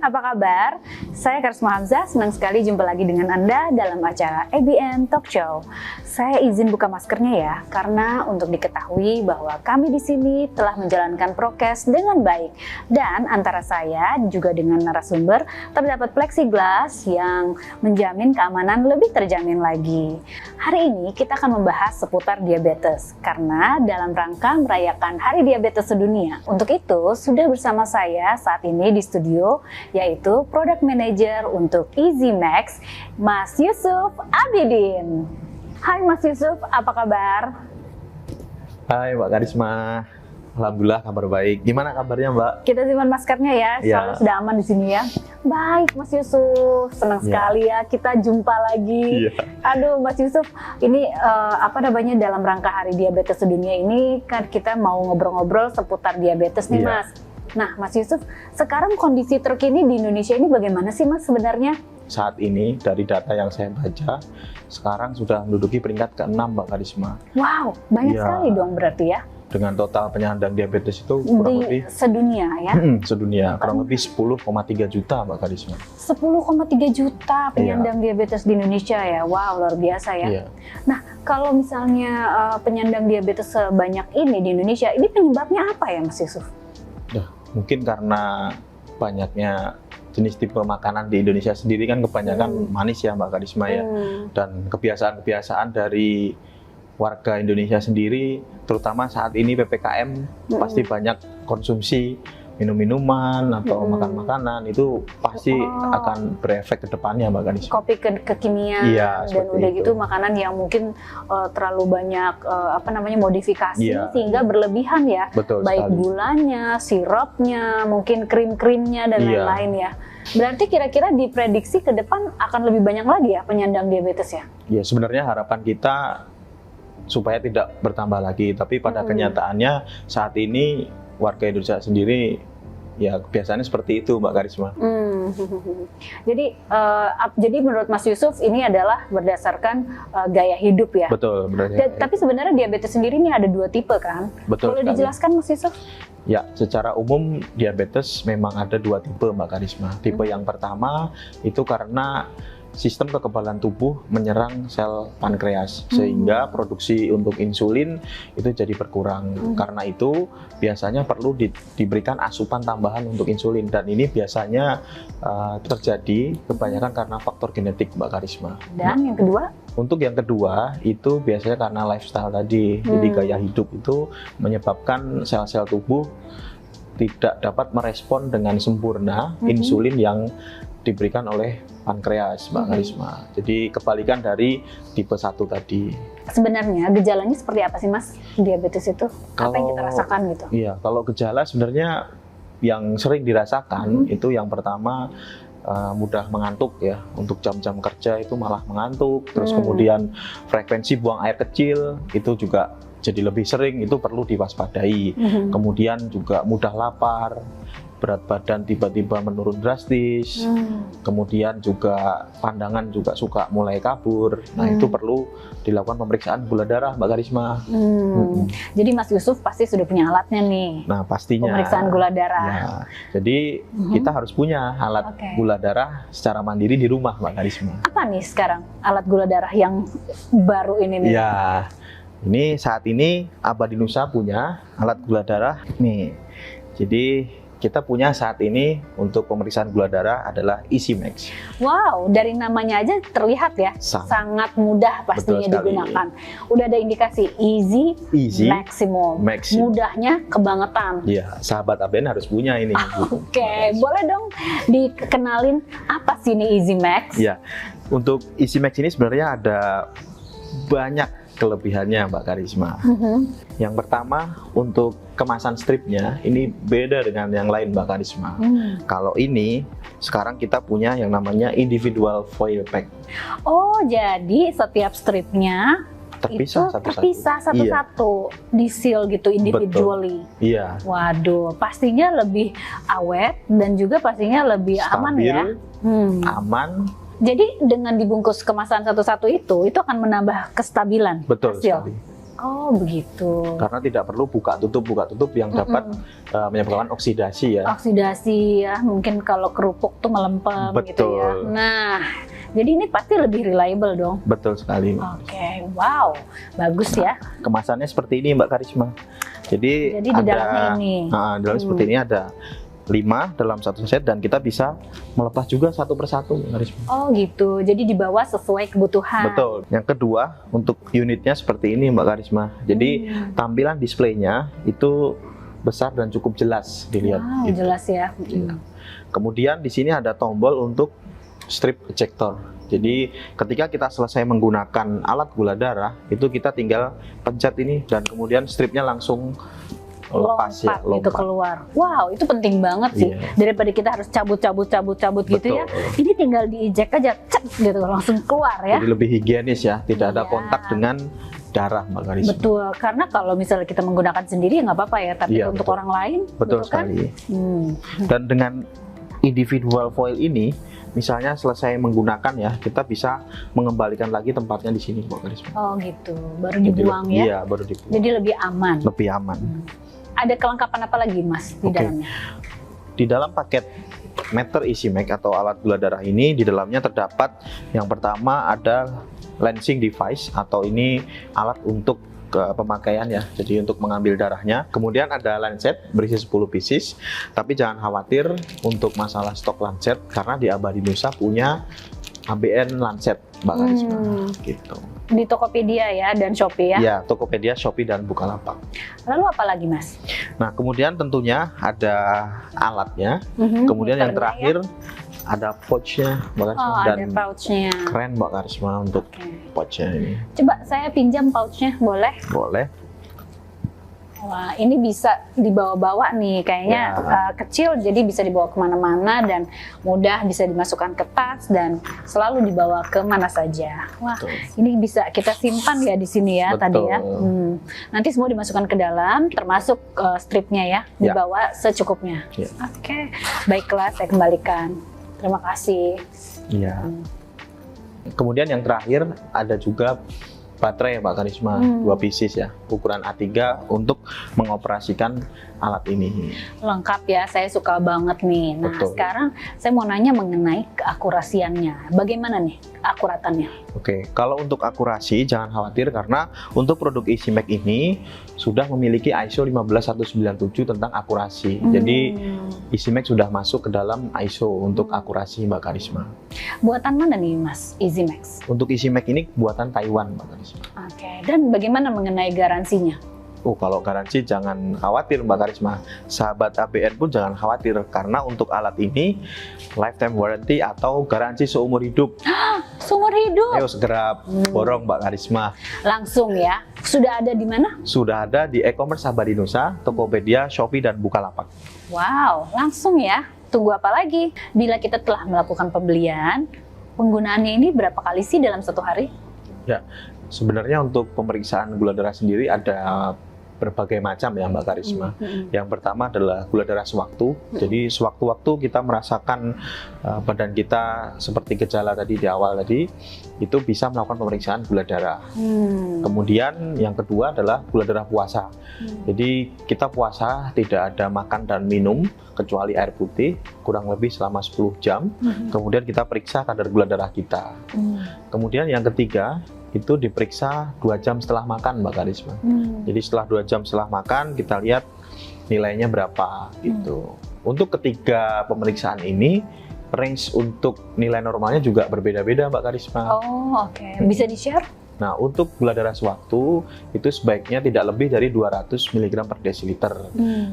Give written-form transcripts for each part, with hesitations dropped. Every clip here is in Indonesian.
apa kabar? Saya Karisma Hamzah, senang sekali jumpa lagi dengan Anda dalam acara ABN Talk Show. Saya izin buka maskernya ya, karena untuk diketahui bahwa kami di sini telah menjalankan prokes dengan baik. Dan antara saya juga dengan narasumber terdapat plexiglass yang menjamin keamanan lebih terjamin lagi. Hari ini kita akan membahas seputar diabetes, karena dalam rangka merayakan Hari Diabetes Sedunia. Untuk itu, sudah bersama saya saat ini di studio, yaitu Product Manager untuk Easy Max, Mas Yusuf Abidin. Hai Mas Yusuf, apa kabar? Hai Mbak Karisma, alhamdulillah kabar baik. Gimana kabarnya Mbak? Kita simpan maskernya ya, selalu Ya. sudah aman di sini ya. Baik Mas Yusuf, senang sekali ya kita jumpa lagi. Iya. Aduh Mas Yusuf, ini dalam rangka Hari Diabetes Sedunia ini kan kita mau ngobrol-ngobrol seputar diabetes nih Iya. Mas. Nah Mas Yusuf, sekarang kondisi terkini di Indonesia ini bagaimana sih Mas sebenarnya? Saat ini dari data yang saya baca, sekarang sudah menduduki peringkat ke-6 Mbak Karisma. Wow, banyak Iya. sekali dong berarti ya Dengan total penyandang diabetes itu kurang lebih sedunia ya. sedunia, kurang lebih 10,3 juta Mbak Karisma. 10,3 juta penyandang diabetes di Indonesia ya. Wow, luar biasa ya. Iya. Nah, kalau misalnya penyandang diabetes sebanyak ini di Indonesia, ini penyebabnya apa ya Mas Yusuf? Nah, mungkin karena banyaknya jenis tipe makanan di Indonesia sendiri kan kebanyakan manis ya Mbak Karisma ya. Dan kebiasaan-kebiasaan dari warga Indonesia sendiri, terutama saat ini PPKM, pasti banyak konsumsi minum-minuman atau makan makanan, itu pasti akan berefek ke depannya Mbak Karisma. Kopi kekinian Iya, dan seperti udah itu. gitu makanan yang mungkin terlalu banyak modifikasi Iya. sehingga berlebihan ya. Betul Baik sekali. gulanya, sirupnya, mungkin krim-krimnya dan Iya. lain-lain ya. Berarti kira-kira diprediksi ke depan akan lebih banyak lagi ya penyandang diabetes ya? Ya sebenarnya harapan kita supaya tidak bertambah lagi, tapi pada kenyataannya saat ini warga Indonesia sendiri ya kebiasaannya seperti itu Mbak Karisma. Jadi menurut Mas Yusuf ini adalah berdasarkan gaya hidup ya? Betul, benar. Tapi sebenarnya diabetes sendiri ini ada dua tipe kan? Betul Boleh sekali. dijelaskan Mas Yusuf? Ya, secara umum diabetes memang ada dua tipe Mbak Karisma. Tipe yang pertama itu karena sistem kekebalan tubuh menyerang sel pankreas sehingga produksi untuk insulin itu jadi berkurang. Karena itu biasanya perlu diberikan asupan tambahan untuk insulin, dan ini biasanya terjadi kebanyakan karena faktor genetik Mbak Karisma. Dan yang kedua? Untuk yang kedua itu biasanya karena lifestyle tadi, jadi gaya hidup itu menyebabkan sel-sel tubuh tidak dapat merespon dengan sempurna insulin yang diberikan oleh pankreas Mbak Karisma. Jadi kebalikan dari tipe 1 tadi. Sebenarnya gejalanya seperti apa sih Mas diabetes itu? Apa yang kita rasakan gitu? Iya, kalau gejala sebenarnya yang sering dirasakan itu yang pertama mudah mengantuk ya, untuk jam-jam kerja itu malah mengantuk, terus kemudian frekuensi buang air kecil itu juga jadi lebih sering, itu perlu diwaspadai. Kemudian juga mudah lapar, berat badan tiba-tiba menurun drastis, kemudian juga pandangan juga suka mulai kabur. Nah itu perlu dilakukan pemeriksaan gula darah Mbak Karisma. Jadi Mas Yusuf pasti sudah punya alatnya nih, Nah pastinya. pemeriksaan gula darah. Ya, jadi kita harus punya alat gula darah secara mandiri di rumah Mbak Karisma. Apa nih sekarang alat gula darah yang baru ini nih? Ya, ini saat ini Abadinusa punya alat gula darah nih. Jadi kita punya saat ini untuk pemeriksaan gula darah adalah Easy Max. Wow, dari namanya aja terlihat ya, sangat mudah pastinya Betul sekali. digunakan. Udah ada indikasi easy, maximum. Mudahnya kebangetan. Iya, sahabat ABN harus punya ini. Oke, boleh dong dikenalin apa sih ini Easy Max? Ya, untuk Easy Max ini sebenarnya ada banyak kelebihannya Mbak Karisma. Yang pertama, untuk kemasan stripnya ini beda dengan yang lain Mbak Karisma. Kalau ini sekarang kita punya yang namanya individual foil pack. Oh, jadi setiap stripnya terpisah satu-satu, di seal gitu individually. Betul. Iya. Waduh, pastinya lebih awet dan juga pastinya lebih stabil, aman ya. Aman. Jadi dengan dibungkus kemasan satu-satu itu akan menambah kestabilan Betul hasil. sekali. Oh begitu. Karena tidak perlu buka tutup yang dapat menyebabkan oksidasi ya. Oksidasi ya, mungkin kalau kerupuk tuh melempem gitu ya. Betul. Nah, jadi ini pasti lebih reliable dong. Betul sekali. Oke, wow, bagus ya. Kemasannya seperti ini Mbak Karisma. Jadi di dalamnya ini. Dalamnya seperti ini ada 5 dalam satu set dan kita bisa melepas juga satu persatu Mbak Karisma. Oh gitu, jadi dibawa sesuai kebutuhan. Betul. Yang kedua untuk unitnya seperti ini Mbak Karisma. Jadi tampilan displaynya itu besar dan cukup jelas dilihat. Wow, gitu. jelas ya. Kemudian di sini ada tombol untuk strip ejector. Jadi ketika kita selesai menggunakan alat gula darah, itu kita tinggal pencet ini dan kemudian stripnya langsung lepas ya, itu keluar. Wow, itu penting banget sih. Iya. Daripada kita harus cabut gitu ya. Ini tinggal di-eject aja, cek gitu langsung keluar ya. Jadi lebih higienis ya, tidak ada Iya. kontak dengan darah Mbak Karisma. Betul, karena kalau misalnya kita menggunakan sendiri ya nggak apa-apa ya, tapi Iya, untuk betul. orang lain, Betul kan? sekali. Dan dengan individual foil ini, misalnya selesai menggunakan ya, kita bisa mengembalikan lagi tempatnya di sini Mbak Karisma. Oh gitu, baru dibuang ya. Iya, baru dibuang. Jadi lebih aman. Lebih aman. Ada kelengkapan apa lagi Mas di Oke. dalamnya? Di dalam paket meter Easy-Make atau alat gula darah ini, di dalamnya terdapat yang pertama ada lancing device atau ini alat untuk pemakaian ya, jadi untuk mengambil darahnya. Kemudian ada lancet berisi 10 pieces, tapi jangan khawatir untuk masalah stok lancet karena di Abadi Nusa punya ABN lancet Mbak Karisma. Gitu. Di Tokopedia ya dan Shopee ya. Ya, Tokopedia, Shopee dan Bukalapak. Lalu apa lagi Mas? Nah, kemudian tentunya ada alatnya. Mhm, Kemudian yang muternya terakhir ada pouchnya Mbak Karisma. Oh, Dan ada pouchnya. keren Mbak Karisma untuk Oke. pouchnya ini. Coba saya pinjam pouchnya, boleh? Boleh. Wah, ini bisa dibawa-bawa nih, kayaknya Ya. kecil jadi bisa dibawa kemana-mana dan mudah bisa dimasukkan ke tas dan selalu dibawa ke mana saja. Wah, Betul. ini bisa kita simpan ya di sini ya. Betul. Tadi ya. Nanti semua dimasukkan ke dalam, termasuk stripnya ya, Ya. dibawa secukupnya. Ya. Oke, baiklah saya kembalikan. Terima kasih. Iya. Kemudian yang terakhir ada juga baterai Mbak Karisma, 2 pieces ya, ukuran A3 untuk mengoperasikan alat ini. Lengkap ya, saya suka banget nih. Nah, Betul. sekarang saya mau nanya mengenai keakurasiannya. Bagaimana nih keakuratannya? Oke, kalau untuk akurasi jangan khawatir karena untuk produk Easy-Make ini sudah memiliki ISO 15197 tentang akurasi. Jadi Easy-Make sudah masuk ke dalam ISO untuk akurasi Mbak Karisma. Buatan mana nih Mas, Easy-Make? Untuk Easy-Make ini buatan Taiwan Mbak Karisma. Oke, dan bagaimana mengenai garansinya? Kalau garansi jangan khawatir Mbak Karisma. Sahabat ABN pun jangan khawatir karena untuk alat ini lifetime warranty atau garansi seumur hidup. Seumur hidup? Ayo segera borong Mbak Karisma. Langsung ya. Sudah ada di mana? Sudah ada di e-commerce Abadi Nusa, Tokopedia, Shopee dan Bukalapak. Wow, langsung ya. Tunggu apa lagi? Bila kita telah melakukan pembelian, penggunaannya ini berapa kali sih dalam satu hari? Ya, sebenarnya untuk pemeriksaan gula darah sendiri ada berbagai macam ya Mbak Karisma. Yang pertama adalah gula darah sewaktu. Jadi sewaktu-waktu kita merasakan badan kita seperti gejala tadi di awal tadi, itu bisa melakukan pemeriksaan gula darah. Kemudian yang kedua adalah gula darah puasa. Jadi kita puasa tidak ada makan dan minum kecuali air putih kurang lebih selama 10 jam. Kemudian kita periksa kadar gula darah kita. Kemudian yang ketiga itu diperiksa 2 jam setelah makan Mbak Karisma. Jadi setelah 2 jam setelah makan kita lihat nilainya berapa gitu. Untuk ketiga pemeriksaan ini range untuk nilai normalnya juga berbeda-beda Mbak Karisma. Oh, oke. Bisa di-share? Nah, untuk gula darah sewaktu itu sebaiknya tidak lebih dari 200 mg per desiliter.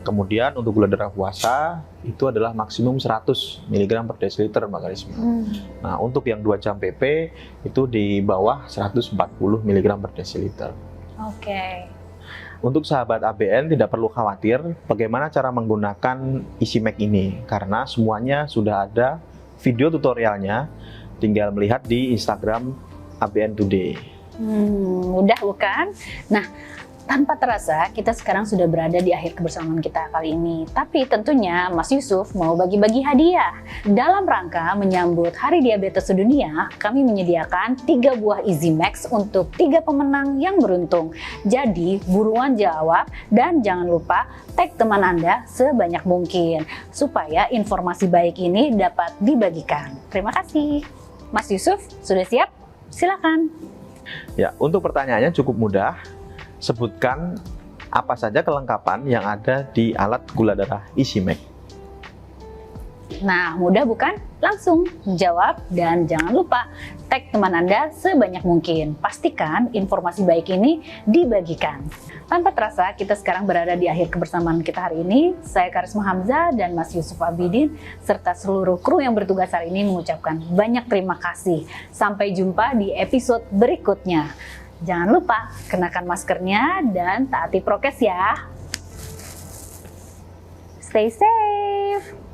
Kemudian untuk gula darah puasa itu adalah maksimum 100 mg per desiliter Mbak Karisma. Nah, untuk yang 2 jam PP itu di bawah 140 mg per desiliter. Oke. Untuk sahabat ABN tidak perlu khawatir bagaimana cara menggunakan Easy-Make ini karena semuanya sudah ada video tutorialnya, tinggal melihat di Instagram ABN Today. Mudah bukan? Nah, Tanpa terasa, kita sekarang sudah berada di akhir kebersamaan kita kali ini. Tapi tentunya Mas Yusuf mau bagi-bagi hadiah. Dalam rangka menyambut Hari Diabetes Sedunia, kami menyediakan 3 buah Easy Max untuk 3 pemenang yang beruntung. Jadi, buruan jawab dan jangan lupa tag teman Anda sebanyak mungkin, supaya informasi baik ini dapat dibagikan. Terima kasih. Mas Yusuf, sudah siap? Silakan. Ya, untuk pertanyaannya cukup mudah. Sebutkan apa saja kelengkapan yang ada di alat gula darah Easy Max. Nah, mudah bukan? Langsung jawab dan jangan lupa tag teman Anda sebanyak mungkin. Pastikan informasi baik ini dibagikan. Tanpa terasa, kita sekarang berada di akhir kebersamaan kita hari ini. Saya Karisma Hamzah dan Mas Yusuf Abidin serta seluruh kru yang bertugas hari ini mengucapkan banyak terima kasih. Sampai jumpa di episode berikutnya. Jangan lupa kenakan maskernya dan taati prokes ya. Stay safe.